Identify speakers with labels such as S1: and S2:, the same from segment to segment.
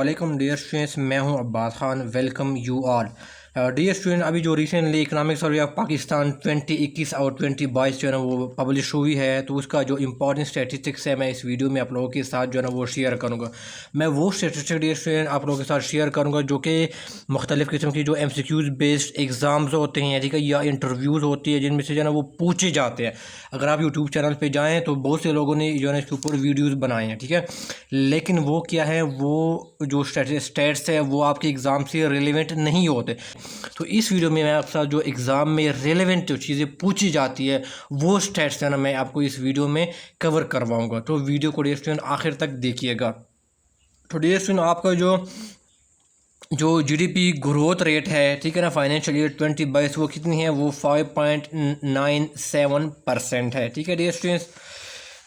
S1: वालेकुम dear students, मैं हूं Abbas Khan. Welcome you all. Dear student, अभी जो recently economic survey of Pakistan 2021 और 2022 जो है ना वो पब्लिश हुई है, तो उसका जो इंपॉर्टेंट स्टैटिस्टिक्स है मैं इस वीडियो में आप लोगों के साथ जो है ना वो शेयर करूँगा। मैं वो स्टैटिस्टिक डियर स्टूडेंट आप लोगों के साथ शेयर करूँगा जो कि मुख्तलिफ़ किस्म की जो MCQs बेस्ड एग्ज़ाम्स होते हैं, ठीक है, या इंटरव्यूज़ होती है जिनमें से जो है ना वो पूछे जाते हैं। अगर आप यूट्यूब चैनल पर जाएँ तो बहुत से लोगों ने जो है ना इसके ऊपर वीडियोज़ बनाए हैं, ठीक है, लेकिन वो क्या है, वो जो स्टेट्स है वो आपके एग्ज़ाम से रिलेवेंट नहीं होते। तो इस वीडियो में मैं आपके साथ जो एग्ज़ाम में रिलेवेंट जो चीज़ें पूछी जाती है वो स्टेट्स है ना मैं आपको इस वीडियो में कवर करवाऊंगा। तो वीडियो को डियर स्टूडेंट आखिर तक देखिएगा। तो डियर स्टूडेंट, आपका जो GDP ग्रोथ रेट है, ठीक है ना, फाइनेंशियल ईयर 2022 वो कितनी है, वो 5.97% है, ठीक है डियर स्टूडेंट्स।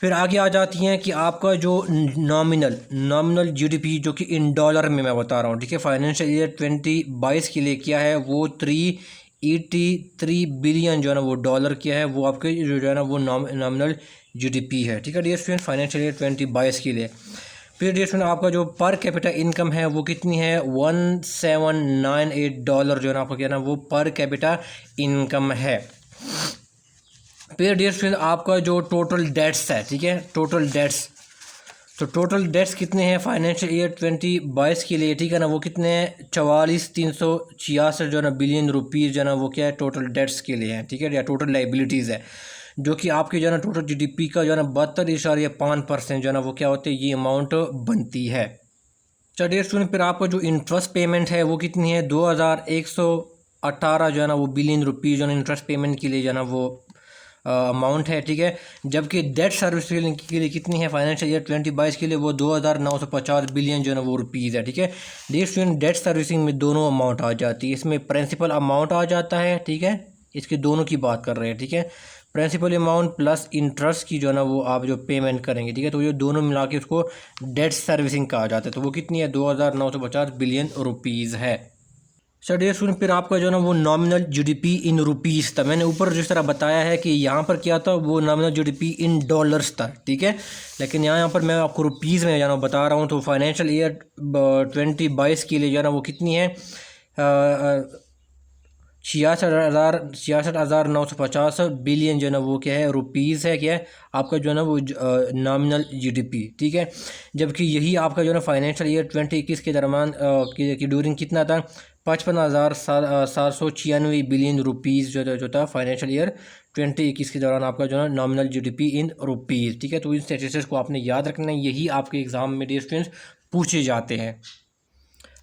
S1: फिर आगे आ जाती हैं कि आपका जो नॉमिनल GDP जो कि इन डॉलर में मैं बता रहा हूँ, ठीक है, फाइनेंशियल ईयर 2022 के लिए क्या है, वो 383 बिलियन जो है ना वो डॉलर क्या है, वो आपके जो है ना वो नॉमिनल GDP है, ठीक है डियर स्टूडेंट, फाइनेंशियल ईयर 2022 के लिए। फिर डियर स्टूडेंट, आपका जो पर कैपिटा इनकम है वो कितनी है, $1798 जो है ना आपका क्या है ना वो पर कैपिटा इनकम है। फिर डियर स्टूडेंट, आपका जो टोटल डेट्स है, ठीक है, टोटल डेट्स कितने हैं फाइनेंशियल ईयर 2022 के लिए, ठीक है ना, वो कितने हैं, 44,366 जो है ना बिलियन रुपीज़ जो है ना वो क्या है टोटल डेट्स के लिए है, ठीक है, या टोटल लाइबिलिटीज़ है, जो कि आपकी जो है ना टोटल GDP का जो है ना 72.5% जो है ना वो क्या होते हैं, ये अमाउंट बनती है। चलिए डियर स्टूडेंट, फिर आपका जो इंटरेस्ट पेमेंट है वो कितनी है, 2118 जो है ना वो बिलियन रुपीज़ जो है ना इंटरेस्ट पेमेंट के लिए जो है ना वो अमाउंट है, ठीक है। जबकि डेट सर्विस के लिए कितनी है फाइनेंशियल ईयर 2022 के लिए, वो 2950 बिलियन जो है ना वो रुपीज़ है, ठीक है। डियर स्टूडेंट, डेट सर्विसिंग में दोनों अमाउंट आ जाती है, इसमें प्रिंसिपल अमाउंट आ जाता है, ठीक है, इसके दोनों की बात कर रहे हैं, ठीक है, प्रिंसिपल अमाउंट प्लस इंटरेस्ट की जो है ना वो आप जो पेमेंट करेंगे, ठीक है, तो ये दोनों मिला के उसको डेट सर्विसिंग कहा जाता है। तो वो कितनी है, 2950 बिलियन रुपीज़ है। सर डियर स्टूडेंट, फिर आपका जो है ना वो नॉमिनल GDP इन रुपीज़ था। मैंने ऊपर जिस तरह बताया है कि यहाँ पर क्या था, वो नॉमिनल GDP इन डॉलर्स था, ठीक है, लेकिन यहाँ पर मैं आपको रुपीज़ में जाना बता रहा हूँ। तो फाइनेंशियल ईयर 2022 के लिए जो है ना वो कितनी है, 66,950 बिलियन जो है ना वो क्या है, रुपीज़ है, क्या है आपका जो है ना वो नॉमिनल GDP, ठीक है। जबकि यही आपका जो है ना फाइनेंशियल ईयर 2021 के दरमियान की ड्यूरिंग कितना था, 55,796 बिलियन रुपीज़ जो था फाइनेंशियल ईयर 2021 के दौरान आपका जो है नॉमिनल GDP इन रुपीज़, ठीक है। तो इन स्टेटिस्टिक्स को आपने याद रखना है, यही आपके एग्ज़ाम में डियर स्टूडेंट्स पूछे जाते हैं।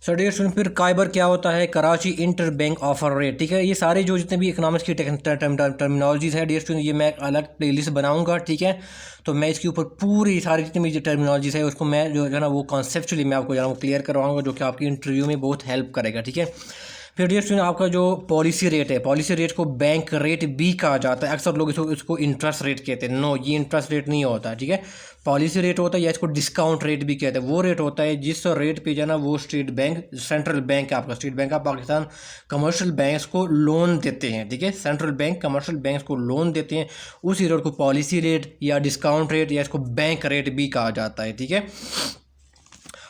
S1: सर डियर स्टूडेंट, फिर काइबर क्या होता है, Karachi inter bank offer rate, ठीक है। ये सारे जो जितने भी इकोनॉमिक्स की टर्मिनोलॉजीज़ है डियर स्टूडेंट, ये मैं अलग प्लेलिस्ट बनाऊंगा, ठीक है। तो मैं इसके ऊपर पूरी सारी जितनी भी जो टर्मिनोलॉजीज़ है उसको मैं जो है ना वो कॉन्सेप्चुअली मैं आपको जो है वो क्लियर करवाऊंगा, जो कि आपकी इंटरव्यू में बहुत हेल्प करेगा, ठीक है। फिर डियर स्टूडेंट, आपका जो पॉलिसी रेट है, पॉलिसी रेट को बैंक रेट भी कहा जाता है। अक्सर लोग इसको इंटरेस्ट रेट कहते हैं। नो, ये इंटरेस्ट रेट नहीं होता, ठीक है। पॉलिसी रेट होता है या इसको डिस्काउंट रेट भी कहते हैं। वो रेट होता है जिस रेट पे जाना वो स्टेट बैंक, सेंट्रल बैंक आपका state bank of Pakistan commercial banks को लोन देते हैं, ठीक है। सेंट्रल बैंक कमर्शियल बैंक्स को लोन देते हैं, उसी रेट को पॉलिसी रेट या डिस्काउंट रेट या इसको बैंक रेट भी कहा जाता है, ठीक है।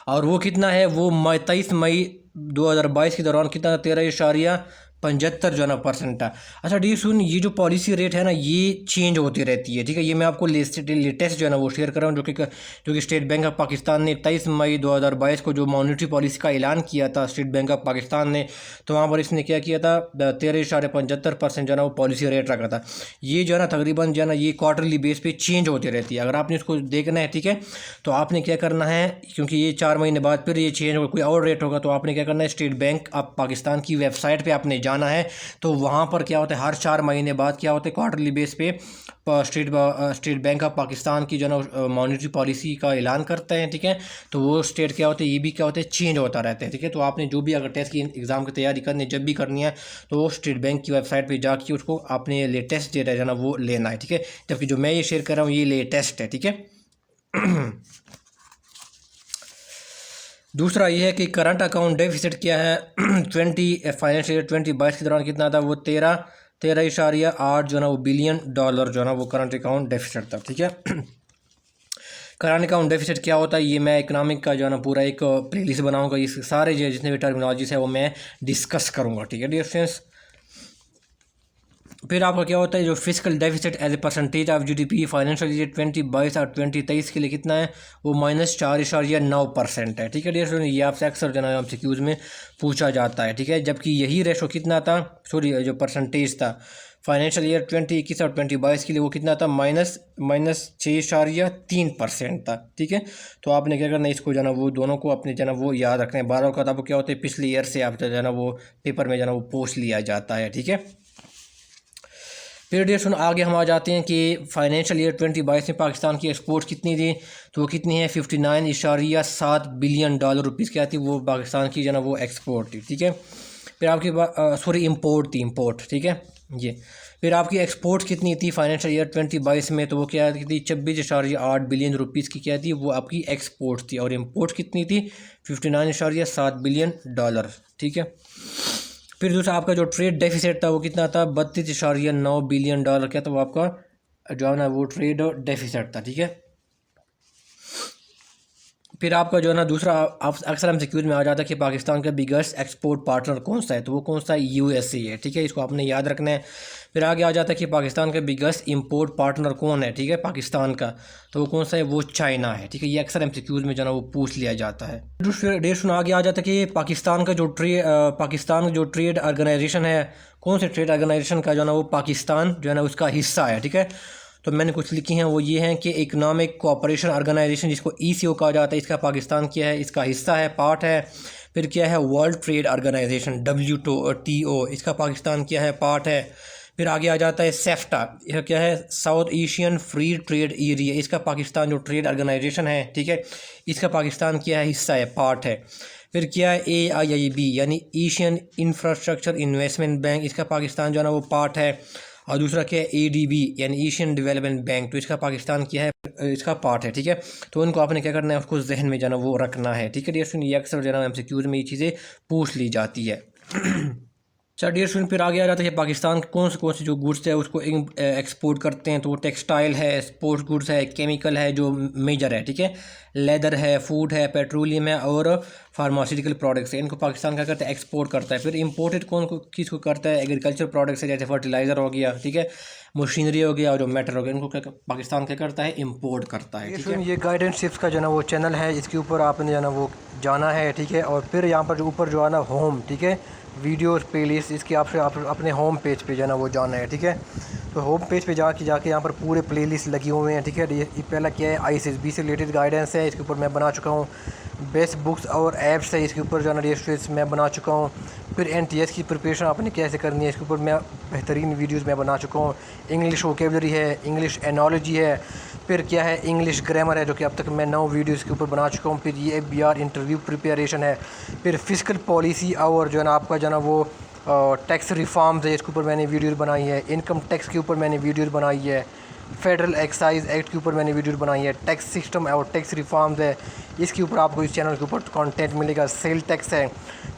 S1: और वो कितना है, वो 23 मई 2022 के दौरान कितना, 13.75 जो है ना परसेंट था। अच्छा डी सुन, ये जो पॉलिसी रेट है ना ये चेंज होती रहती है, ठीक है। ये मैं आपको लेटेस्ट जो है ना वो शेयर कर रहा हूँ, जो कि स्टेट बैंक ऑफ पाकिस्तान ने 23 मई 2022 को जो मॉनेटरी पॉलिसी का ऐलान किया था स्टेट बैंक ऑफ पाकिस्तान ने, तो वहाँ पर इसने क्या किया था, 13.75% जो है ना वो पॉलिसी रेट रखा था। ये जो है ना तकरीबन जो है ना ये क्वार्टरली बेस पे चेंज होती रहती है। अगर आपने इसको देखना है, ठीक है, तो आपने क्या करना है, क्योंकि ये 4 महीने बाद फिर ये चेंज होगा, कोई और रेट होगा, तो आपने क्या करना है, स्टेट बैंक ऑफ पाकिस्तान की वेबसाइट पे आपने जाना है। तो वहाँ पर क्या होता है, हर 4 महीने बाद क्या होता है, क्वार्टरली बेस पे स्टेट बैंक ऑफ पाकिस्तान की जो है मॉनेटरी पॉलिसी का ऐलान करते हैं, ठीक है। तो वो स्टेट क्या होते हैं, ये भी क्या होते हैं, चेंज होता रहता है, ठीक है। तो आपने जो भी अगर टेस्ट की एग्ज़ाम की तैयारी करनी जब भी करनी है, तो वो स्टेट बैंक की वेबसाइट पर जाके उसको आपने लेटेस्ट डेटा जो है ना वो लेना है, ठीक है। जबकि जो मैं ये शेयर कर रहा हूँ ये लेटेस्ट है, ठीक है। दूसरा ये है कि करंट अकाउंट डेफिसिट क्या है, फाइनेंशियल ईयर 2022 के दौरान कितना था, वो 13.8 जो है ना वो बिलियन डॉलर जो है ना वो करंट अकाउंट डेफिसिट था, ठीक है। करंट अकाउंट डेफिसिट क्या होता है, ये मैं इकोनॉमिक का जो है ना पूरा एक प्लेलिस्ट बनाऊंगा, इस सारे जो जितने भी टर्मिनोलॉजीज है वो मैं डिस्कस करूंगा, ठीक है डियर स्टूडेंट्स। फिर आपका क्या होता है जो physical deficit as a percentage of GDP financial year 2022 और 2023 के लिए कितना है, वो -4.9% है, ठीक है डियर स्टूडेंट। ये आपसे अक्सर जो है एमसीक्यूज में पूछा जाता है, ठीक है। जबकि यही रेशो कितना था, सॉरी जो परसेंटेज था फाइनेंशियल ईयर 2021 और 2022 के लिए, वो कितना था, -6.3% था, ठीक है। तो आपने क्या करना है, इसको जो है ना वो दोनों को अपने जो है ना वो याद रखना है। 12 का आपको क्या होता है, पिछले ईयर से आप जो है ना वो पेपर में जो है ना वो पूछ लिया जाता है, ठीक है। फिर डियर स्टूडेंट आगे हम आ जाते हैं कि फाइनेंशियल ईयर 2022 में पाकिस्तान की एक्सपोर्ट कितनी थी, तो वो कितनी है, 59.7 बिलियन डॉलर रुपीज़ क्या थी, वो पाकिस्तान की जो है ना वो एक्सपोर्ट थी, ठीक है। फिर आपकी सॉरी इम्पोर्ट थी, इम्पोर्ट, ठीक है ये। फिर आपकी एक्सपोर्ट कितनी थी फाइनेंशियल ईयर 2022 में, तो वो क्या थी, 26.8 बिलियन रुपीज़ की क्या थी, वो आपकी एक्सपोर्ट थी। और इम्पोर्ट कितनी थी, 59.7 बिलियन डॉलर, ठीक है। फिर दूसरा आपका जो ट्रेड डेफिसिट था वो कितना था, 32.9 बिलियन डॉलर, क्या था वो आपका जो है ना वो ट्रेड डेफिसिट था, ठीक है। फिर आपका जो है ना दूसरा आप अक्सर एमसीक्यूज में आ जाता है कि पाकिस्तान का बिगेस्ट एक्सपोर्ट पार्टनर कौन सा है, तो वो कौन सा यूएसए है, ठीक है, इसको आपने याद रखना है। फिर आगे आ जाता है कि पाकिस्तान का बिगेस्ट इंपोर्ट पार्टनर कौन है, ठीक है, पाकिस्तान का, तो वो कौन सा है, वो चाइना है, ठीक है। ये अक्सर एमसीक्यूज में जो है ना वो पूछ लिया जाता है। डेढ़ आगे आ जाता है कि पाकिस्तान का जो ट्रेड ऑर्गेनाइजेशन है, कौन से ट्रेड ऑर्गेनाइजेशन का जो है ना वो पाकिस्तान जो है ना उसका हिस्सा है, ठीक है। तो मैंने कुछ लिखी हैं, वो ये हैं कि इकनॉमिक कोऑपरेशन ऑर्गेनाइजेशन, जिसको ईसीओ कहा जाता है, इसका पाकिस्तान क्या है, इसका हिस्सा है, पार्ट है। फिर क्या है, वर्ल्ड ट्रेड ऑर्गेनाइजेशन WTO, इसका पाकिस्तान क्या है, पार्ट है। फिर आगे आ जाता है सेफ्टा, यह क्या है, south Asian free trade area, इसका पाकिस्तान जो ट्रेड ऑर्गेनाइजेशन है, ठीक है, इसका पाकिस्तान क्या है, हिस्सा है, पार्ट है। फिर क्या है, AIIB यानी एशियन इंफ्रास्ट्रक्चर इन्वेस्टमेंट बैंक, इसका पाकिस्तान जो है ना वो पार्ट है। और दूसरा क्या है, ADB यानी एशियन डेवलपमेंट बैंक, तो इसका पाकिस्तान क्या है, इसका पार्ट है, ठीक है। तो उनको आपने क्या करना है, उसको जहन में जाना वो रखना है, ठीक है डियर स्टूडेंट। ये अक्सर जो है ना MCQs में ये चीज़ें पूछ ली जाती है। अच्छा डियर स्टूडेंट फिर आगे आ जाता है कि पाकिस्तान कौन से जो गुड्स है उसको एक्सपोर्ट करते हैं, तो वो टेक्सटाइल है, स्पोर्ट्स गुड्स है, केमिकल है जो मेजर है, ठीक है, लेदर है, फूड है, पेट्रोलियम है और फार्मास्यूटिकल प्रोडक्ट्स है, इनको पाकिस्तान क्या करता है, एक्सपोर्ट करता है। फिर इंपोर्टेड किसको करता है, एग्रीकल्चर प्रोडक्ट्स है, जैसे फर्टिलाइज़र हो गया, ठीक है, मशीनरी हो गया और जो मेटल हो गया, इनको पाकिस्तान क्या करता है, इम्पोर्ट करता है, ठीक है। ये गाइडेंस टिप्स का जो है ना वो चैनल है, इसके ऊपर आपने जो है ना वो जाना है, ठीक है। और फिर यहाँ पर जो ऊपर जो है ना होम, ठीक है, वीडियोस प्लेलिस्ट, इसकी आपसे अपने होम पेज पे जो है ना वो जाना है, ठीक है। तो होम पेज पे जाके यहाँ पर पूरे प्लेलिस्ट लगी हुए हैं, ठीक है। ये पहला क्या है, ISSB से रिलेटेड गाइडेंस है, इसके ऊपर मैं बना चुका हूँ। बेस्ट बुक्स और ऐप्स है, इसके ऊपर जो है ना रजिस्ट्रेशन मैं बना चुका हूँ। फिर NTS की प्रिपरेशन आपने कैसे करनी है, इसके ऊपर मैं बेहतरीन वीडियोज़ मैं बना चुका हूँ। इंग्लिश वोकेबलरी है, इंग्लिश एनोलॉजी है, फिर क्या है, इंग्लिश ग्रामर है, जो कि अब तक मैं 9 वीडियोज़ के ऊपर बना चुका हूँ। फिर ये FBR इंटरव्यू प्रिपरेशन है। फिर फिजिकल पॉलिसी और जो है ना आपका जो है ना वो टैक्स रिफॉर्म्स है, इसके ऊपर मैंने वीडियोज़ बनाई है। इनकम टैक्स के ऊपर मैंने वीडियोज़ बनाई है। फेडरल एक्साइज एक्ट के ऊपर मैंने वीडियो बनाई है। टैक्स सिस्टम और टैक्स रिफॉर्म्स है, इसके ऊपर आपको इस चैनल के ऊपर कंटेंट मिलेगा। सेल टैक्स है।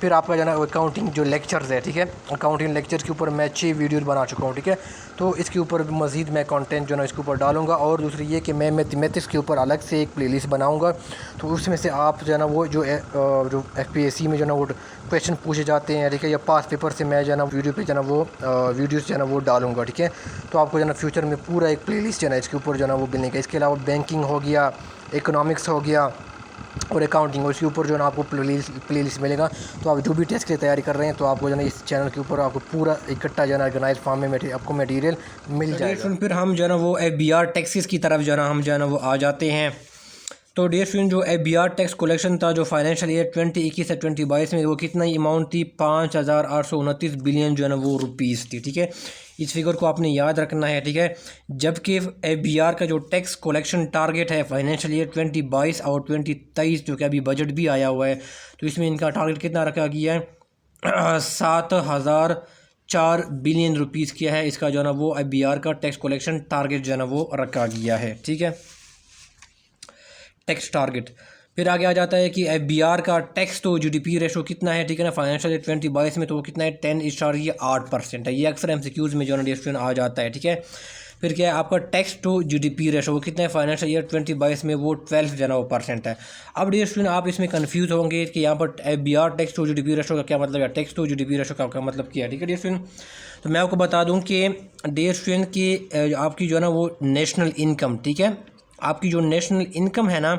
S1: फिर आपका जो है ना अकाउंटिंग जो लेक्चर्स है, ठीक है, अकाउंटिंग लेक्चर्स के ऊपर मैं 6 वीडियोज़ बना चुका हूँ, ठीक है। तो इसके ऊपर मज़ीद मैं कंटेंट जो है ना इसके ऊपर डालूंगा। और दूसरी ये कि मैं मैथमेटिक्स के ऊपर अलग से एक प्लेलिस्ट बनाऊंगा, तो उसमें से आप जो है ना वो जो FPSC में जो है ना वो क्वेश्चन पूछे जाते हैं, ठीक है, या पास पेपर से मैं जो है ना वीडियो पे जो है ना वो वीडियोज़ जो है ना वो डालूंगा, ठीक है। तो आपको जो है ना फ्यूचर में पूरा एक प्लेलिस्ट जो है ना इसके ऊपर जो है ना वो मिलेगा। इसके अलावा बैंकिंग हो गया, इकोनॉमिक्स हो गया और अकाउंटिंग, उसके ऊपर जो है ना आपको प्लेलिस्ट मिलेगा। तो आप जो भी टेस्ट की तैयारी कर रहे हैं, तो आपको जो है ना इस चैनल के ऊपर आपको पूरा इकट्ठा जो है ना ऑर्गेनाइज फॉर्म में आपको मटेरियल मिल जाएगा। फिर हम जो है ना वो FBR टैक्सेस की तरफ जो है ना हम जो है ना वो आ जाते हैं। तो डियर स्टूडेंट जो FBR टैक्स कलेक्शन था जो फाइनेंशियल ईयर 2021 से 2022 में, वो कितना अमाउंट थी, 5,829 बिलियन जो है ना वो रुपीज़ थी, ठीक है। इस फिगर को आपने याद रखना है, ठीक है। जबकि FBR का जो टैक्स कलेक्शन टारगेट है फाइनेंशियल ईयर 2022 और 2023, जो कि अभी बजट भी आया हुआ है, तो इसमें इनका टारगेट कितना रखा गया है, 7,004 बिलियन रुपीज़ किया है। इसका जो है ना वो FBR का टैक्स कलेक्शन टारगेट जो है ना वो रखा गया है, ठीक है, टैक्स टारगेट। फिर आगे आ जाता है कि FBR का टैक्स तो GDP रेशो कितना है, ठीक है ना, फाइनेंशियल ईयर 2022 में, तो वो कितना है, 10.8% है। ये अक्सर MCQs में जो है ना स्टूडेंट आ जाता है, ठीक है। फिर क्या है आपका टैक्स टू जीडीपी रेशो, वो कितना है फाइनेंशियल ईयर 2022 में, वो 12 जो है ना वो परसेंट है। अब डियर स्टूडेंट आप इसमें कंफ्यूज होंगे कि यहाँ पर FBR tax to GDP ratio का क्या मतलब है, टैक्स टू जीडीपी रेशो का मतलब क्या है। ठीक है डियर स्टूडेंट, तो मैं आपको बता दूँ कि डियर स्टूडेंट की आपकी जो है ना वो नेशनल इनकम, ठीक है, आपकी जो नेशनल इनकम है ना,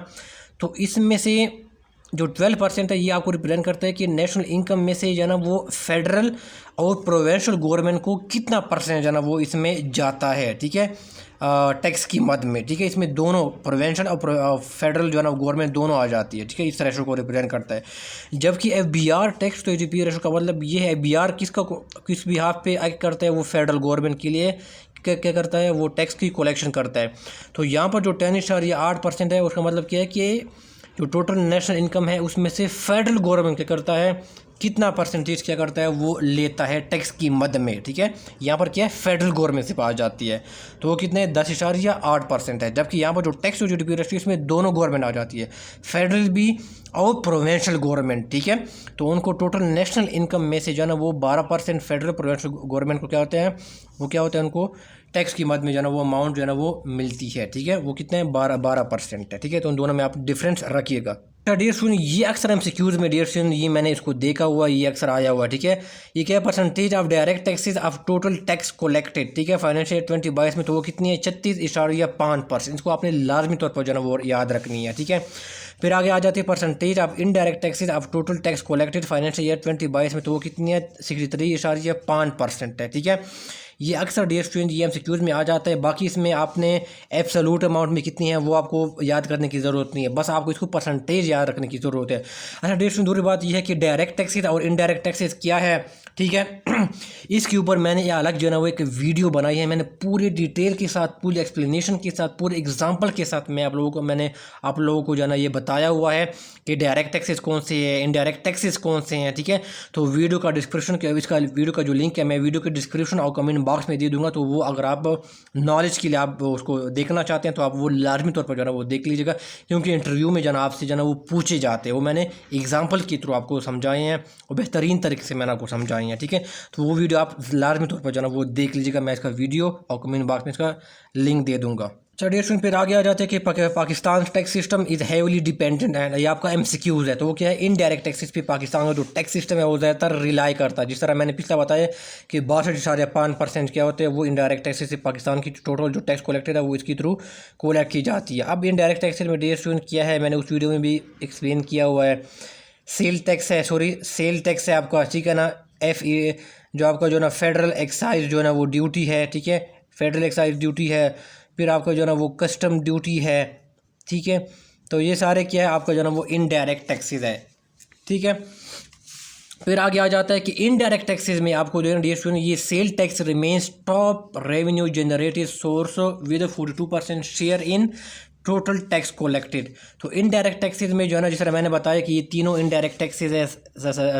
S1: तो इसमें से जो 12% है ये आपको रिप्रेजेंट करता है कि नेशनल इनकम में से जो है ना वो फेडरल और प्रोविंशियल गवर्नमेंट को कितना परसेंट जो है ना वो इसमें जाता है। ठीक है, टैक्स की मद में। ठीक है, इसमें दोनों प्रोविंशियल और फेडरल जो है ना गवर्नमेंट दोनों आ जाती है। ठीक है, इस रेशो को रिप्रेजेंट करता है। जबकि FBR tax to GDP ratio का मतलब ये है, FBR किस बिहाफ पे एक्ट करता है, वो फेडरल गवर्नमेंट के लिए क्या करता है, वो टैक्स की कलेक्शन करता है। तो यहाँ पर जो 10.8% है उसका मतलब क्या है कि जो टोटल नेशनल इनकम है उसमें से फेडरल गवर्नमेंट क्या करता है, कितना परसेंटेज क्या करता है, वो लेता है टैक्स की मद में। ठीक है, यहाँ पर क्या है फेडरल गवर्नमेंट से पास जाती है, तो वो कितने 10.8% है। जबकि यहाँ पर जो टैक्स टू जीडीपी रेशो इसमें दोनों गवर्नमेंट आ जाती है, फेडरल भी और प्रोविंशियल गवर्नमेंट। ठीक है, तो उनको टोटल नेशनल इनकम में से जो है ना वो 12% फेडरल प्रोविंशियल गवर्नमेंट को क्या होते हैं, वो क्या होता है, उनको टैक्स की मद में जो है ना वो अमाउंट जो है ना वो मिलती है। ठीक है, वो कितने 12% है। ठीक है, तो उन दोनों में आप डिफरेंस रखिएगा। डियर स्टूडेंट ये अक्सर MCQs में डियर स्टूडेंट ये मैंने इसको देखा हुआ, ये अक्सर आया हुआ। ठीक है, ये क्या percentage of direct taxes of total tax collected. ठीक है, फाइनेंशियल 2022 में, तो वो कितनी है 36.5%। इसको आपने लाजमी तौर पर जो है ना वो याद रखनी है। ठीक है, फिर आगे आ जाती है percentage of indirect taxes of total tax collected financial year 2022 में, तो वो कितनी है 63.5% है। ठीक है, ये अक्सर डियर स्टूडेंट ये MCQs में आ जाता है। बाकी इसमें आपने एब्सोल्यूट अमाउंट में कितनी है वो आपको याद करने की ज़रूरत नहीं है, बस आपको इसको परसेंटेज याद रखने की ज़रूरत है। अच्छा डियर स्टूडेंट दूसरी बात यह है कि डायरेक्ट टैक्सेस और इनडायरेक्ट टैक्सेस क्या है। ठीक है, इसके ऊपर मैंने ये अलग जो है ना वो एक वीडियो बनाई है, मैंने पूरी डिटेल के साथ, पूरी एक्सप्लेनेशन के साथ, पूरे एग्जांपल के साथ मैंने आप लोगों को जो है ना ये बताया हुआ है कि डायरेक्ट टैक्सेस कौन से हैं, इनडायरेक्ट टैक्सेस कौन से हैं। ठीक है, तो वीडियो का डिस्क्रिप्शन के इसका वीडियो का जो लिंक है मैं वीडियो के डिस्क्रिप्शन और कमेंट बॉक्स में दे दूंगा, तो वो अगर आप नॉलेज के लिए आप उसको देखना चाहते हैं तो आप वो लाजमी तौर पर जो है ना वो देख लीजिएगा, क्योंकि इंटरव्यू में जो है ना आपसे जो है ना वो पूछे जाते हैं, वो मैंने एग्जाम्पल के थ्रू आपको समझाए हैं और बेहतरीन तरीके से मैंने आपको समझाए हैं। ठीक है, तो वो वीडियो आप लाजमी तौर पर जो है ना वो देख लीजिएगा, मैं इसका वीडियो और कमेंट बॉक्स में इसका लिंक दे दूंगा। चलिए स्टूडेंट फिर आगे आ जाते हैं कि Pakistan tax system is heavily dependent and ये आपका MCQs है, तो वो क्या है इनडायरेक्ट टैक्सेस पे पाकिस्तान का जो टैक्स सिस्टम है वो ज़्यादातर रिलाई करता है। जिस तरह मैंने पिछला बताया कि 62.5% क्या होते हैं वो इनडायरेक्ट टैक्सेस से पाकिस्तान की टोटल जो टैक्स कलेक्टेड है वो इसके थ्रू कोलेक्ट की जाती है। अब इनडायरेक्ट टैक्सेस में डियर स्टूडेंट किया है, मैंने उस वीडियो में भी एक्सप्लेन किया हुआ है। सेल टैक्स है आपका, ठीक है ना, FE जो आपका जो ना फेडरल एक्साइज जो है ना वो ड्यूटी है। ठीक है, फेडरल एक्साइज ड्यूटी है, फिर आपका जो है ना वो कस्टम ड्यूटी है। ठीक है, तो ये सारे क्या है आपका जो है ना वो इनडायरेक्ट टैक्सेस है। ठीक है, फिर आगे आ जाता है कि इनडायरेक्ट टैक्सेस में आपको जो है डियर स्टूडेंट ये sale tax remains top revenue generated source with 42% share in total tax collected. तो इनडायरेक्ट टैक्सेस में जो है ना जिस तरह मैंने बताया कि ये तीनों इनडायरेक्ट टैक्सेस है,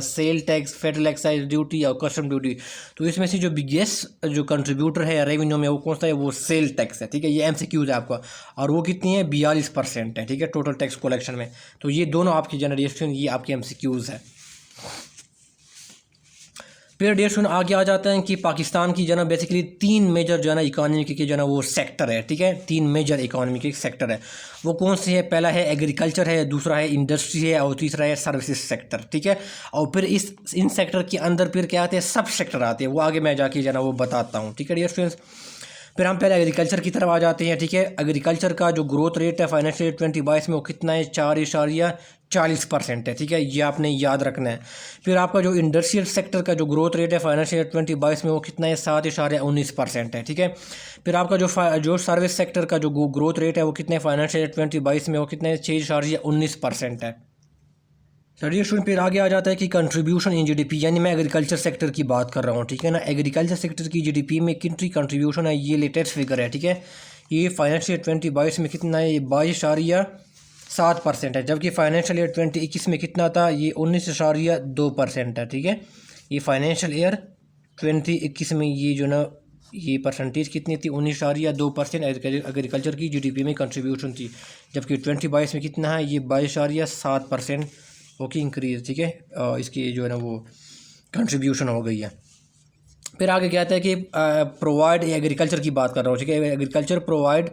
S1: sale tax, federal excise duty और कस्टम ड्यूटी, तो इसमें से जो बिगेस्ट जो कंट्रीब्यूटर है रेवेन्यू में वो कौन सा है, वो सेल टैक्स है। ठीक है, ये MCQs है आपका, और वो कितनी है 42% है। ठीक है, टोटल टैक्स कलेक्शन में, तो ये दोनों आपकी जनरेशन ये आपकी MCQs है। फिर डियर स्टूडेंट आगे आ जाते हैं कि पाकिस्तान की जो है बेसिकली 3 मेजर जो है ना इकानमी के जो है ना वो सेक्टर है। ठीक है, 3 मेजर इकानमी के सेक्टर है, वो कौन से है, पहला है एग्रीकल्चर है, दूसरा है इंडस्ट्री है और तीसरा है सर्विसेज सेक्टर। ठीक है, और फिर इन सेक्टर के अंदर फिर क्या आते हैं, सब सेक्टर आते हैं, वो आगे मैं जाके जो है ना वो बताता हूँ। ठीक है डियर स्टूडेंट्स, फिर हम पहले एग्रीकल्चर की तरफ आ जाते हैं। ठीक है, एग्रीकल्चर का जो ग्रोथ रेट है फाइनेंशियल 2022 में वो कितना है 4.40% है। ठीक है, ये आपने याद रखना है। फिर आपका जो इंडस्ट्रियल सेक्टर का जो ग्रोथ रेट है फाइनेंशियल 2022 में वो कितना है 7.19% है। ठीक है, फिर आपका जो सर्विस सेक्टर का जो ग्रोथ रेट है वो कितने फाइनेंशियल 2022 में वो कितने 6.19% है। चलिए स्टूडेंट फिर आगे आ जाता है कि कंट्रीब्यूशन इन जीडीपी, यानी मैं एग्रीकल्चर सेक्टर की बात कर रहा हूँ। ठीक है ना, एग्रीकल्चर सेक्टर की जीडीपी में कितनी कंट्रीब्यूशन है, ये लेटेस्ट फिगर है। ठीक है, ये फाइनेंशियल 2022 में कितना है, ये 22.7% है, जबकि फाइनेंशियल ईयर 2021 में कितना था, ये 19.2% है। ठीक है, ये फाइनेंशियल ईयर 2021 में ये जो ना ये परसेंटेज कितनी थी 19.2% एग्रीकल्चर की जीडीपी में कंट्रीब्यूशन थी, जबकि 2022 में कितना है, ये 22.7% ओके इंक्रीज। ठीक है, इसकी जो है ना वो कंट्रीब्यूशन हो गई है। फिर आगे क्या आता है कि प्रोवाइड एग्रीकल्चर की बात कर रहा हूँ, ठीक है। Agriculture provide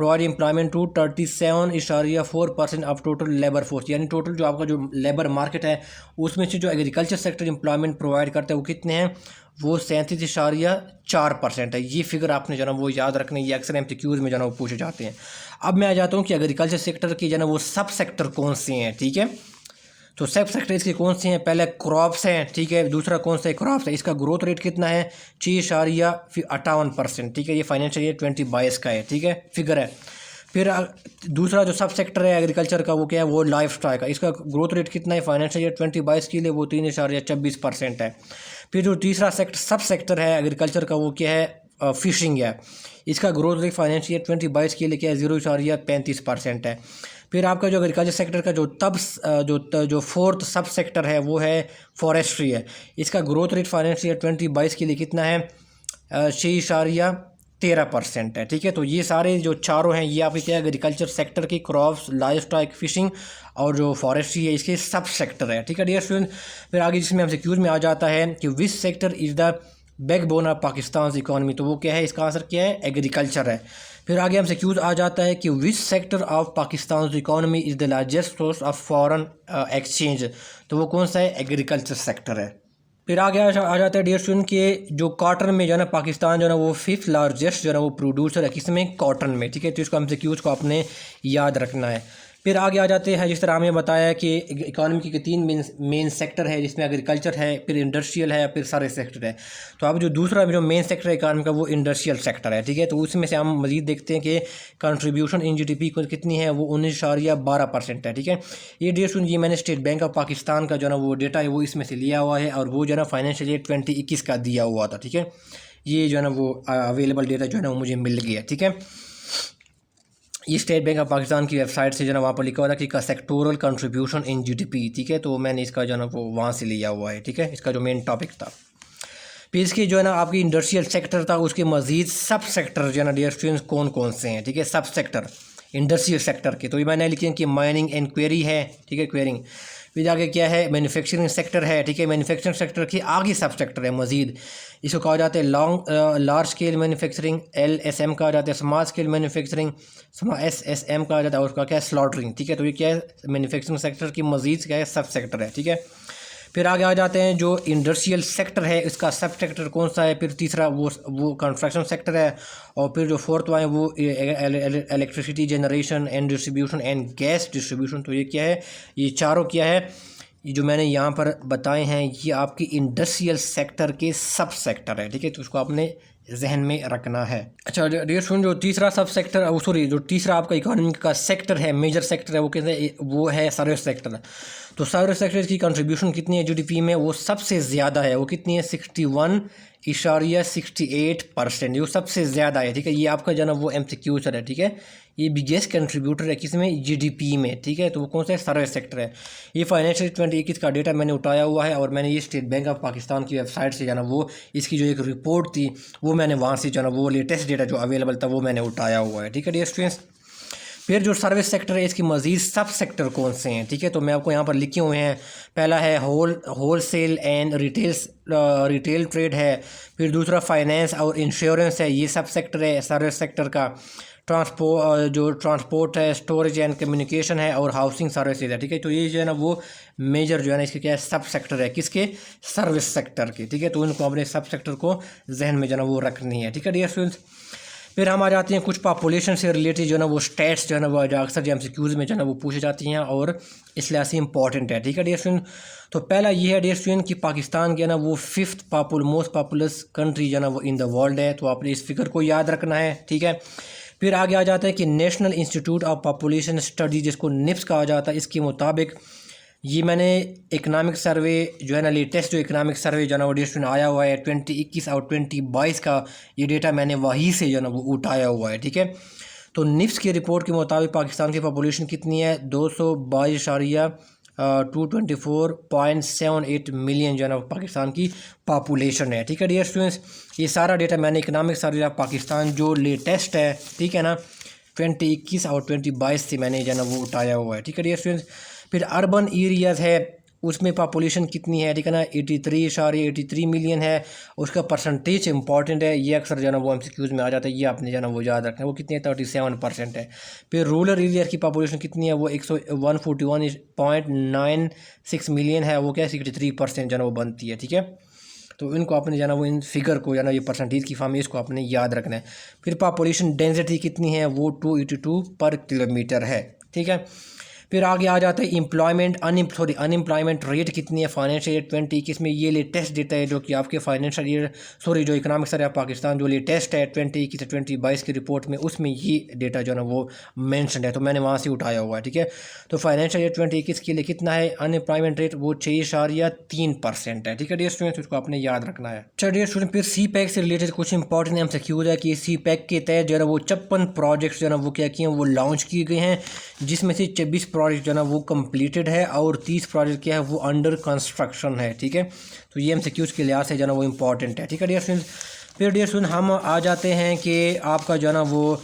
S1: employment to 37.4% of total labour force, यानी टोटल जो आपका जो लेबर मार्केट है उसमें से जो एग्रीकल्चर सेक्टर एम्प्लॉयमेंट प्रोवाइड करता है वो कितने हैं, वो 37.4% है। ये फिगर आपने जो ना वो याद रखने, ये अक्सर MCQs में जो ना वो पूछे जाते हैं। अब मैं आ जाता हूँ कि एग्रीकल्चर सेक्टर के जो ना वो सब सेक्टर कौन से हैं, ठीक है। तो सब सेक्टर इसके कौन से हैं, पहले क्रॉप्स हैं, ठीक है। दूसरा कौन सा है, क्रॉप्स है, इसका ग्रोथ रेट कितना है, 6.58%, ठीक है। ये फाइनेंशियल ईयर 2022 का है, ठीक है, फिगर है। फिर दूसरा जो सब सेक्टर है एग्रीकल्चर का वो क्या है, वो लाइफ स्टॉक का, इसका ग्रोथ रेट कितना है फाइनेंशियल ईयर 2022 के लिए, वो 3.26% है। फिर जो तीसरा सब सेक्टर है एग्रीकल्चर का वो क्या है, फिशिंग है, इसका ग्रोथ रेट फाइनेंशियल ईयर 2022 के लिए क्या है, 0.35% है। फिर आपका जो एग्रीकल्चर सेक्टर का जो फोर्थ सब सेक्टर है वो है फॉरेस्ट्री है, इसका ग्रोथ रेट फाइनेंशियल ईयर 2022 के लिए कितना है, 6.13% है, ठीक है। तो ये सारे जो चारों हैं ये आपके क्या है, एग्रीकल्चर सेक्टर की क्रॉप्स, लाइफ स्टॉक, फिशिंग और जो फॉरेस्ट्री है इसके सब सेक्टर है, ठीक है डियर स्टूडेंट। फिर आगे जिसमें हमसे क्यूज में आ जाता है कि which sector is the backbone of Pakistan economy, तो वो क्या है, इसका आंसर क्या है, एग्रीकल्चर है। फिर आगे हमसे क्यूज आ जाता है कि which sector of Pakistan economy is the largest source of foreign exchange, तो वो कौन सा है, एग्रीकल्चर सेक्टर है। फिर आगे आ जाता है डियर स्टूडेंट कि जो कॉटन में जो है ना पाकिस्तान जो है ना वो 5th लार्जेस्ट जो है ना वो प्रोड्यूसर है, किसमें, कॉटन में, ठीक है। तो इसको हमसे क्यूज को आपने याद रखना है। फिर आगे आ जाते हैं, जिस तरह हमें बताया कि इकॉनमी के 3 मेन सेक्टर है, जिसमें एग्रीकल्चर है, फिर इंडस्ट्रियल है, फिर सर्विस सेक्टर है। तो अब जो दूसरा जो मेन सेक्टर है इकॉनमी का वो इंडस्ट्रियल सेक्टर है, ठीक है। तो उसमें से हम मजीद देखते हैं कि कंट्रीब्यूशन इन GDP को कितनी है, वो 19.12% है, ठीक है। ये डेट सुन, ये मैंने स्टेट बैंक ऑफ पाकिस्तान का जो है ना वो डेटा है वो इसमें से लिया हुआ है, और वो जो है ना फाइनेंशियल ईयर 2021 का दिया हुआ था, ठीक है। ये जो है ना वो अवेलेबल डेटा जो है ना वो मुझे मिल गया, ठीक है। ये स्टेट बैंक ऑफ पाकिस्तान की वेबसाइट से जो है ना वहाँ पर लिखा हुआ था कि का सेक्टोरल कंट्रीब्यूशन इन GDP, ठीक है। तो मैंने इसका जो है ना वो वहाँ से लिया हुआ है, ठीक है, इसका जो मेन टॉपिक था। फिर इसकी जो है ना आपकी इंडस्ट्रियल सेक्टर था, उसके मजीद सब सेक्टर जो है ना डियर स्टूडेंट्स कौन कौन से हैं, ठीक है, सब सेक्टर इंडस्ट्रियल सेक्टर के। तो ये मैंने लिखे कि माइनिंग एंड क्वेरी है, ठीक है, क्वेरिंग। फिर आगे क्या है, मैन्युफैक्चरिंग सेक्टर है, ठीक है, मैन्युफैक्चरिंग सेक्टर के आगे सब सेक्टर है मजीद, इसको कहा जाता है लार्ज स्केल मैन्युफैक्चरिंग, LSM कहा जाता है, स्मॉल स्केल मैन्युफैक्चरिंग, SSM कहा जाता है, और उसका क्या है, स्लॉटरिंग, ठीक है। तो ये क्या है, मैन्युफैक्चरिंग सेक्टर की मजीद क्या है, सब सेक्टर है, ठीक है। फिर आगे आ जाते हैं जो इंडस्ट्रियल सेक्टर है इसका सब सेक्टर कौन सा है, फिर तीसरा वो कंस्ट्रक्शन सेक्टर है, और फिर जो फोर्थ वा है वो electricity generation and distribution and gas distribution. तो ये क्या है, ये चारों क्या है, ये जो मैंने यहाँ पर बताए हैं ये आपकी इंडस्ट्रियल सेक्टर के सब सेक्टर है, ठीक है। तो उसको आपने जहन में रखना है। अच्छा डियर स्टूडेंट, जो तीसरा सब सेक्टर, सॉरी, जो तीसरा आपका इकोनॉमी का सेक्टर है, मेजर सेक्टर है, वो कहते हैं वो है सर्विस सेक्टर। तो सर्विस सेक्टर की कंट्रीब्यूशन कितनी है GDP में, वो सबसे ज़्यादा है, वो कितनी है, 61.68%, ये सबसे ज़्यादा है, ठीक है। ये आपका जो है ना वो MCQ सर है, ठीक है। ये बिगेस्ट कंट्रीब्यूटर है किसमें, GDP में, ठीक है। तो वो कौन सा है, सर्विस सेक्टर है। ये फाइनेंशियल 2021 का डेटा मैंने उठाया हुआ है, और मैंने ये स्टेट बैंक ऑफ पाकिस्तान की वेबसाइट से जो है ना वो इसकी जो एक रिपोर्ट थी वो मैंने वहाँ से जो है ना वो लेटेस्ट डेटा जो अवेलेबल था वो मैंने उठाया हुआ है, ठीक है डियर स्टूडेंट्स। फिर जो सर्विस सेक्टर है इसकी मज़ीद सब सेक्टर कौन से हैं, ठीक है। तो मैं आपको यहाँ पर लिखे हुए हैं, पहला है wholesale and retail trade है, फिर दूसरा फाइनेंस और इंश्योरेंस है, ये सब सेक्टर है सर्विस सेक्टर का। ट्रांसपोर्ट है, स्टोरेज एंड कम्युनिकेशन है, और हाउसिंग सर्विसेज है, ठीक है। तो ये जो है ना वो मेजर जो है ना इसके क्या है, सब सेक्टर है, किसके, सर्विस सेक्टर के, ठीक है। तो उनको अपने सब सेक्टर को जहन में जो है ना वो रखनी है, ठीक है डियर स्टूडेंट्स। फिर हम आ जाते हैं कुछ पॉपुलेशन से रिलेटेड जो है ना वो स्टेट्स जो है ना वो अक्सर जो MCQs में जो है ना वो पूछी जाती हैं, और इस लिहाज से इंपॉर्टेंट है, ठीक है डियर स्टूडेंट। तो पहला ये है डियर स्टूडेंट कि पाकिस्तान जो है ना वो 5th मोस्ट पॉपुलस कंट्री जो है ना वो इन द वर्ल्ड है, तो आपने इस फिगर को याद रखना है, ठीक है। फिर आगे आ जाता है कि national institute of population study जिसको NIPS कहा जाता है, इसके मुताबिक ये मैंने इकनॉमिक सर्वे जो है ना लेटेस्ट जो इकनॉमिक सर्वे जो है ना वो डिस्ट्रिक्ट आया हुआ है 2021 और 2022 का, ये डेटा मैंने वहीं से जो है ना वो उठाया हुआ है, ठीक है। तो NIPS की रिपोर्ट के मुताबिक पाकिस्तान की पॉपुलेशन कितनी है, 222.224.78 मिलियन जो है ना पाकिस्तान की पॉपुलेशन है, ठीक है डियर स्टूडेंट्स। ये सारा डेटा मैंने इकनॉमिक सर्वे ऑफ पाकिस्तान जो लेटेस्ट है, ठीक है ना, 2021 और 2022 से मैंने जो है ना वो उठाया हुआ है, ठीक है डियर स्टूडेंट्स। फिर अर्बन एरियाज़ है उसमें पॉपुलेशन कितनी है, ठीक है ना, 83.83 मिलियन है। उसका परसेंटेज इंपॉर्टेंट है, ये अक्सर जो है ना वो MCQs में आ जाता है, ये आपने जो है ना वो याद रखना है। वो कितनी है, 37% है। फिर रूरल एरिया की पॉपुलेशन कितनी है, वो 141.96 मिलियन है, वो क्या है 63% जो है ना वो बनती है, ठीक है। तो इनको आपने जाना वो इन फिगर को जाना ये परसेंटेज की फॉर्म में इसको आपने याद रखना है। फिर पॉपुलेशन डेंसिटी कितनी है, वो 282 पर किलोमीटर है, ठीक है। फिर आगे आ जाता है एम्प्लॉयमेंट अनएम्प्लॉयमेंट रेट कितनी है फाइनेंशियल ईयर 2021 में। ये लेटेस्ट डेटा है जो कि आपके फाइनेंशियल ईयर जो इकनॉमिक सर्वे ऑफ पाकिस्तान जो लेटेस्ट है 2021 से 2022 की रिपोर्ट में, उसमें ये डेटा जो है ना वो मेंशन है, तो मैंने वहाँ से उठाया हुआ है, ठीक है। तो फाइनेंशियल ईयर 2021 के लिए कितना है अनएम्प्लॉयमेंट रेट, वो 6.3% है, ठीक है डियर स्टूडेंट्स, उसको आपने याद रखना है। अच्छा डियर स्टूडेंट, फिर CPEC से रिलेटेड कुछ इंपॉर्टेंट MCQs है कि CPEC के तहत जो है ना वो 56 प्रोजेक्ट्स जो है ना वो क्या किए हैं, वो लॉन्च किए गए हैं, जिसमें से 26 प्रोजेक्ट जो है ना वो कंप्लीटेड है और 30 प्रोजेक्ट क्या है वो अंडर कंस्ट्रक्शन है, ठीक है। तो ये MCQs के लिहाज से जो है ना वो इंपॉर्टेंट है, ठीक है डियर स्टूडेंट्स। फिर डियर स्टूडेंट हम आ जाते हैं कि आपका जो है ना वो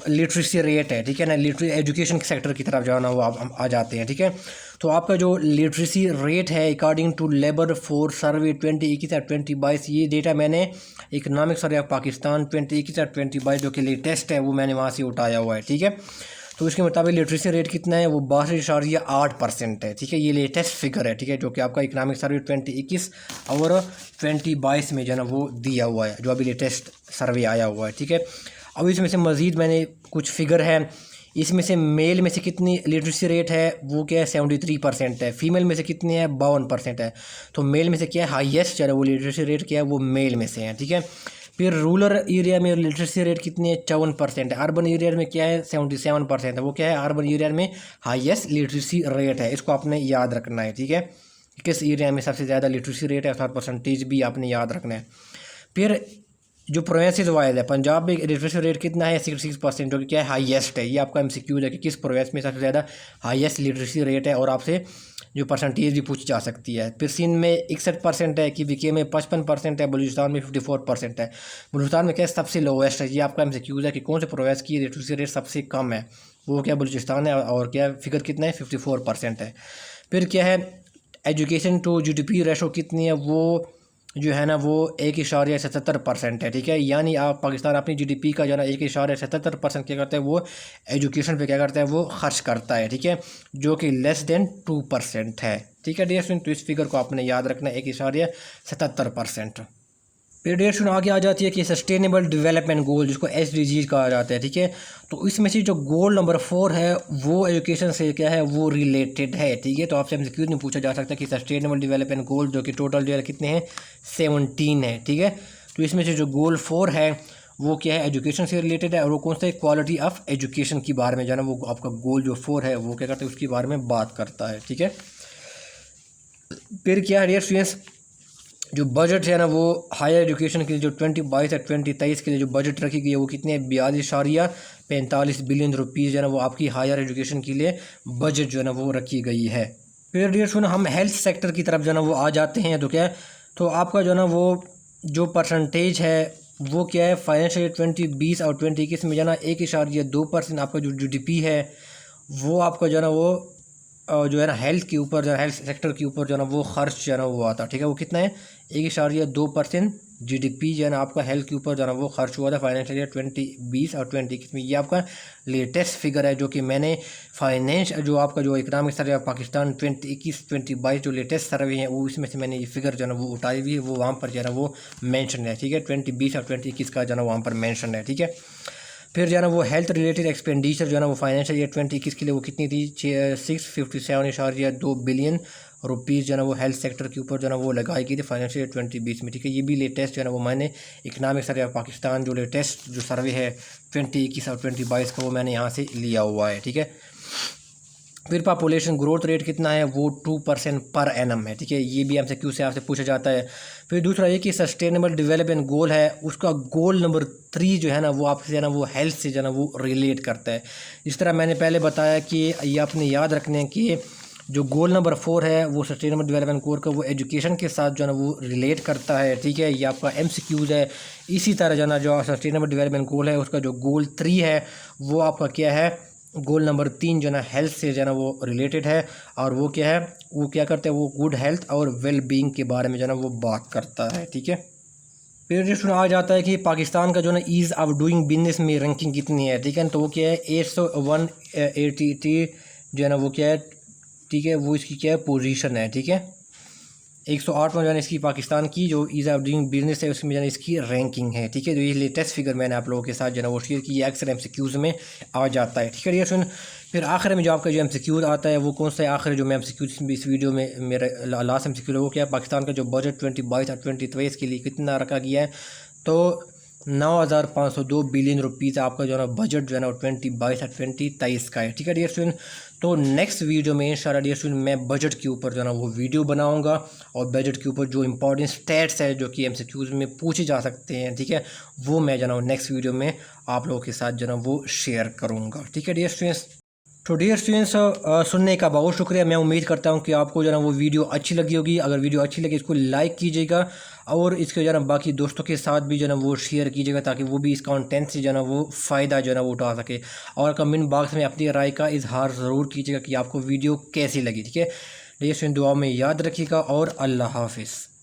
S1: लिटरेसी रेट है, ठीक है ना, एजुकेशन सेक्टर की तरफ जो है ना वो आप आ जाते हैं, ठीक है। तो आपका जो लिटरेसी रेट है according to labour force survey 2021 और 2022, ये डेटा मैंने इकनॉमिक सर्वे ऑफ पाकिस्तान 2021 और 2022 जो कि लेटेस्ट है वो मैंने वहाँ से उठाया हुआ है, ठीक है। तो उसके मुताबिक लिटरेसी रेट कितना है, वो 62.8% है, ठीक है। ये लेटेस्ट फिगर है, ठीक है, जो कि आपका इकनॉमिक सर्वे 2021 और 2022 में जो है ना वो दिया हुआ है, जो अभी लेटेस्ट सर्वे आया हुआ है, ठीक है। अब इसमें से मज़ीद मैंने कुछ फिगर है, इसमें से मेल में से कितनी लिटरेसी रेट है, वो क्या है 73% है। फीमेल में से कितनी है, 52% है। तो मेल में से क्या है हाईएस्ट जो है वो लिटरेसी रेट क्या है वो मेल में से है, ठीक है। फिर रूरल एरिया में लिटरेसी रेट कितनी है, 54% है। अर्बन एरिया में क्या है 77% है, वो क्या है अर्बन एरिया में हाईएस्ट लिटरेसी रेट है, इसको आपने याद रखना है, ठीक है। किस एरिया में सबसे ज़्यादा लिटरेसी रेट है, उसका परसेंटेज भी आपने याद रखना है। फिर जो प्रोवेंसेज वाइज है, पंजाब में लिटरेसी रेट कितना है 66%, जो कि क्या है हाईएस्ट है। ये आपका MCQ है कि किस प्रोवेंस में सबसे ज़्यादा हाईएस्ट लिटरेसी रेट है, और आपसे जो परसेंटेज भी पूछी जा सकती है। फिर सिंध में 61% है, कि VK में 55% है, बलूचिस्तान में 54% है। बलूचिस्तान में क्या सबसे लोवेस्ट है, ये आपका MCQ है कि कौन से प्रोवेंस की लिटरेसी रेट सबसे कम है, वो क्या बलूचिस्तान है, और क्या फिगर कितना है 54% है। फिर क्या है एजुकेशन टू GDP रेशो कितनी है, वो जो है ना वो 1.77% है, ठीक है। यानी आप पाकिस्तान अपनी GDP का जो है ना 1.77% क्या करता है वो एजुकेशन पे क्या करता है वो खर्च करता है, ठीक है, जो कि लेस देन 2% है, ठीक है डियर स्टूडेंट। तो इस फिगर को आपने याद रखना है 1.77%। फिर डियर स्टूडेंट आगे आ जाती है कि सस्टेनेबल डेवलपमेंट गोल, जिसको SDGs कहा जाता है, ठीक है। तो इसमें से जो गोल नंबर 4 है वो एजुकेशन से क्या है वो रिलेटेड है, ठीक है। तो आपसे MCQ में पूछा जा सकता है कि सस्टेनेबल डेवलपमेंट गोल जो कि टोटल जो है कितने हैं 17 है, ठीक है। तो इसमें से जो गोल 4 है वो क्या है एजुकेशन से रिलेटेड है, और वो कौन सा है क्वालिटी ऑफ एजुकेशन के बारे में जो है ना वो आपका गोल जो 4 है वो क्या करता है उसके बारे में बात करता है, ठीक है। फिर क्या है डियर स्टूडेंट्स, जो बजट है ना वो हायर एजुकेशन के लिए जो 2022 या 2023 के लिए जो बजट रखी गई है वो कितने 42.45 बिलियन रुपीज़ जो है ना वो आपकी हायर एजुकेशन के लिए बजट जो है ना वो रखी गई है। फिर डियर स्टूडेंट हम हेल्थ सेक्टर की तरफ जो है ना वो आ जाते हैं। तो क्या है, तो आपका जो है ना वो जो परसेंटेज है वो क्या है फाइनेंशियल 2020 और 2021 में जो है ना 1.2% आपका जो GDP है वो आपका जो है ना वो जो है ना हेल्थ के ऊपर जो है हेल्थ सेक्टर के ऊपर जो है ना वो खर्च जो है ना वो आता है, ठीक है। वो कितना है 1.2% GDP जो है ना आपका हेल्थ के ऊपर जो है ना वो खर्च हुआ था फाइनेंशियल ईयर 2020 और 2021 में। ये आपका लेटेस्ट फिगर है जो कि मैंने फाइनेंस जो आपका जो इकनॉमिक सर्वे ऑफ पाकिस्तान 2021-2022 जो लेटेस्ट सर्वे है वो इसमें से मैंने ये फिगर जो है ना वो उठाई हुई है, वो वहाँ पर जो है ना वो मेंशन है, ठीक है। 2020 और 2021 का जो है ना वहाँ पर मेंशन है, ठीक है। फिर जो है ना वो हेल्थ रिलेटेड एक्सपेंडिचर जो है ना वो फाइनेंशियल ईयर 2021 के लिए वो कितनी थी 657.2 बिलियन रुपीज़ जो है ना वो हेल्थ सेक्टर के ऊपर जो है ना वो लगाई गई थी फाइनेंशियल ईयर 2020 में, ठीक है। ये भी लेटेस्ट जो है ना वो मैंने इकनॉमिक सर्वे ऑफ पाकिस्तान जो लेटेस्ट जो सर्वे है 2021 और 2022 का वो मैंने यहाँ से लिया हुआ है, ठीक है। फिर पॉपुलेशन ग्रोथ रेट कितना है वो 2% पर एनम है, ठीक है। ये भी MCQ से आपसे पूछा जाता है। फिर दूसरा ये कि सस्टेनेबल डेवलपमेंट गोल है उसका गोल नंबर 3 जो है ना वो आपसे जो है ना वो हेल्थ से जो है ना वो रिलेट करता है। इस तरह मैंने पहले बताया कि ये आपने याद रखने हैं कि जो गोल नंबर 4 है वो सस्टेनेबल डेवलपमेंट गोल का वो एजुकेशन के साथ जो है ना वो रिलेट करता है, ठीक है। ये आपका MCQs है। इसी तरह जो है ना जो सस्टेनेबल डेवलपमेंट गोल है उसका जो गोल 3 है वो आपका क्या है गोल नंबर 3 जो है ना हेल्थ से जो है ना वो रिलेटेड है, और वो क्या है, वो क्या करते हैं, वो गुड हेल्थ और वेल बीइंग के बारे में जो है ना वो बात करता है। ठीक है, फिर जो आ जाता है कि पाकिस्तान का जो है ना ईज़ ऑफ डूइंग बिजनेस में रैंकिंग कितनी है। ठीक है, तो वो क्या है 801 जो है ना वो क्या है, ठीक है, वो इसकी क्या है पोजीशन है। ठीक है, 108 में जो है इसकी पाकिस्तान की जो ईज़ ऑफ डूइंग बिजनेस है उसमें जो है इसकी रैंकिंग है। ठीक है, तो ये लेटेस्ट फिगर मैंने आप लोगों के साथ जो है ना वो शेयर की, ये अक्सर MCQs में आ जाता है। ठीक है ये सुन, फिर आखिर में जो आपका जो MCQ आता है वो कौन सा है, आखिर जो मैं MCQ इस वीडियो में मेरा लास्ट MCQ है वो क्या है, पाकिस्तान का जो बजट 2022 और 2023 के लिए कितना रखा गया है, तो 9,502 बिलियन रुपीज़ आपका जो है ना बजट जो है ना 2022 और 2023 का है। ठीक है डियर स्टूडेंट, तो नेक्स्ट वीडियो में इंशाल्लाह डियर स्टूडेंट मैं बजट के ऊपर जो है ना वो वीडियो बनाऊंगा, और बजट के ऊपर जो इंपॉर्टेंट स्टैट्स है जो कि MCQs में पूछे जा सकते हैं, ठीक है, वो मैं जो है ना नेक्स्ट वीडियो में आप लोगों के साथ जो है ना वो शेयर करूँगा। ठीक है डियर स्टूडेंट्स, तो डियर स्टूडेंट्स सुनने का बहुत शुक्रिया। मैं उम्मीद करता हूँ कि आपको जो है ना वो वीडियो अच्छी लगी होगी। अगर वीडियो अच्छी लगी इसको लाइक कीजिएगा, और इसके जो है ना बाकी दोस्तों के साथ भी जो है ना वो शेयर कीजिएगा, ताकि वो भी इस कंटेंट से जो है ना वो फ़ायदा जो है ना वो उठा सके। और कमेंट बॉक्स में अपनी राय का इजहार ज़रूर कीजिएगा कि आपको वीडियो कैसी लगी। ठीक है डियर स्टूडेंट, दुआ में याद रखिएगा, और अल्लाह हाफिज़।